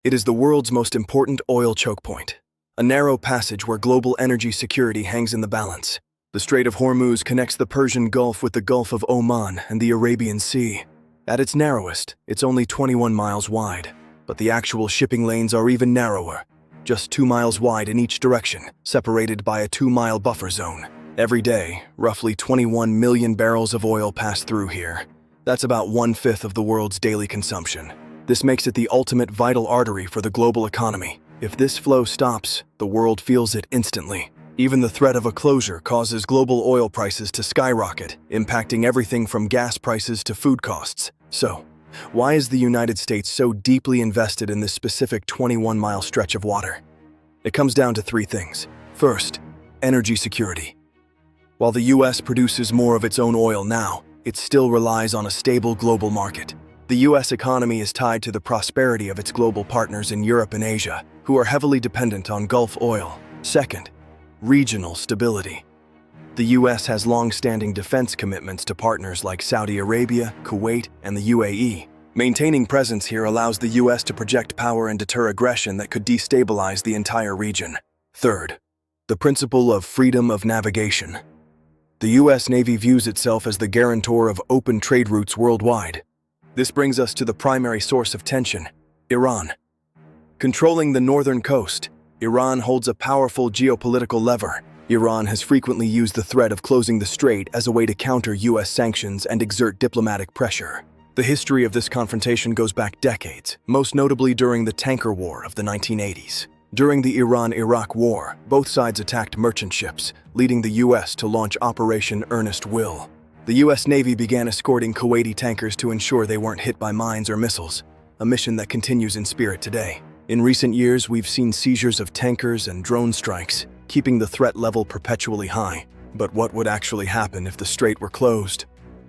It is the world's most important oil choke point, a narrow passage where global energy security hangs in the balance. The Strait of Hormuz connects the Persian Gulf with the Gulf of Oman and the Arabian Sea. At its narrowest, it's only 21 miles wide, but the actual shipping lanes are even narrower, just 2 miles wide in each direction, separated by a 2-mile buffer zone. Every day, roughly 21 million barrels of oil pass through here. That's about 1/5 of the world's daily consumption. This makes it the ultimate vital artery for the global economy. If this flow stops, the world feels it instantly. Even the threat of a closure causes global oil prices to skyrocket, impacting everything from gas prices to food costs. So, why is the United States so deeply invested in this specific 21-mile stretch of water? It comes down to 3 things. First, energy security. While the US produces more of its own oil now, it still relies on a stable global market. The US economy is tied to the prosperity of its global partners in Europe and Asia, who are heavily dependent on Gulf oil. Second, regional stability. The US has long-standing defense commitments to partners like Saudi Arabia, Kuwait, and the UAE. Maintaining presence here allows the US to project power and deter aggression that could destabilize the entire region. Third, the principle of freedom of navigation. The US Navy views itself as the guarantor of open trade routes worldwide. This brings us to the primary source of tension, Iran. Controlling the northern coast, Iran holds a powerful geopolitical lever. Iran has frequently used the threat of closing the strait as a way to counter US sanctions and exert diplomatic pressure. The history of this confrontation goes back decades, most notably during the tanker war of the 1980s. During the Iran-Iraq War, both sides attacked merchant ships, leading the US to launch Operation Earnest Will. The US Navy began escorting Kuwaiti tankers to ensure they weren't hit by mines or missiles, a mission that continues in spirit today. In recent years, we've seen seizures of tankers and drone strikes, keeping the threat level perpetually high. But what would actually happen if the strait were closed?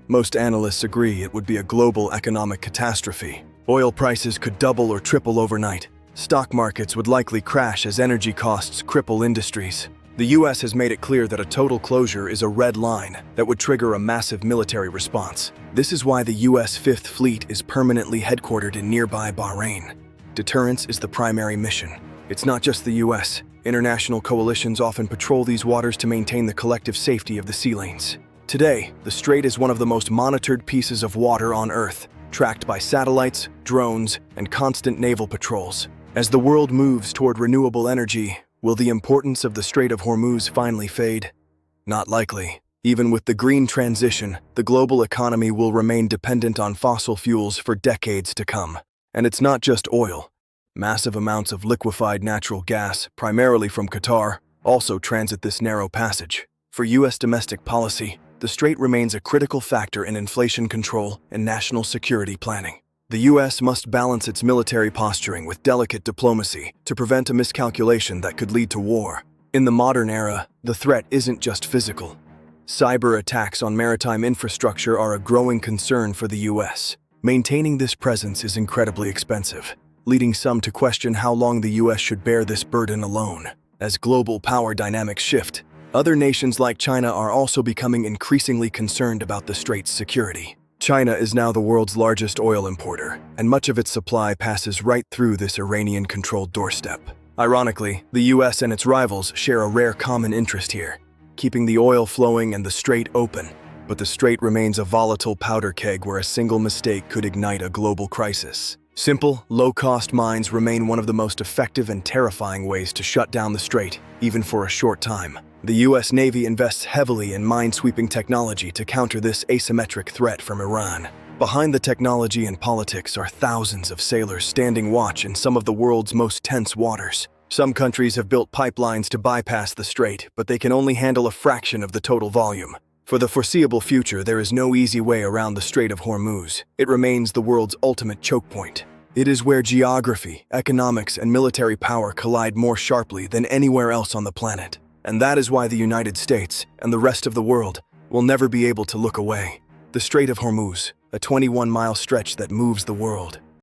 Most analysts agree it would be a global economic catastrophe. Oil prices could double or triple overnight. Stock markets would likely crash as energy costs cripple industries. The US has made it clear that a total closure is a red line that would trigger a massive military response. This is why the US Fifth Fleet is permanently headquartered in nearby Bahrain. Deterrence is the primary mission. It's not just the US. International coalitions often patrol these waters to maintain the collective safety of the sea lanes. Today, the strait is one of the most monitored pieces of water on Earth, tracked by satellites, drones, and constant naval patrols. As the world moves toward renewable energy, will the importance of the Strait of Hormuz finally fade? Not likely. Even with the green transition, the global economy will remain dependent on fossil fuels for decades to come. And it's not just oil. Massive amounts of liquefied natural gas, primarily from Qatar, also transit this narrow passage. For US domestic policy, the strait remains a critical factor in inflation control and national security planning. The US must balance its military posturing with delicate diplomacy to prevent a miscalculation that could lead to war. In the modern era, the threat isn't just physical. Cyber attacks on maritime infrastructure are a growing concern for the US. Maintaining this presence is incredibly expensive, leading some to question how long the US should bear this burden alone. As global power dynamics shift, other nations like China are also becoming increasingly concerned about the strait's security. China is now the world's largest oil importer, and much of its supply passes right through this Iranian-controlled doorstep. Ironically, the US and its rivals share a rare common interest here, keeping the oil flowing and the strait open. But the strait remains a volatile powder keg where a single mistake could ignite a global crisis. Simple, low-cost mines remain one of the most effective and terrifying ways to shut down the strait, even for a short time. The US Navy invests heavily in mine-sweeping technology to counter this asymmetric threat from Iran. Behind the technology and politics are thousands of sailors standing watch in some of the world's most tense waters. Some countries have built pipelines to bypass the strait, but they can only handle a fraction of the total volume. For the foreseeable future, there is no easy way around the Strait of Hormuz. It remains the world's ultimate choke point. It is where geography, economics, and military power collide more sharply than anywhere else on the planet. And that is why the United States and the rest of the world will never be able to look away. The Strait of Hormuz, a 21-mile stretch that moves the world.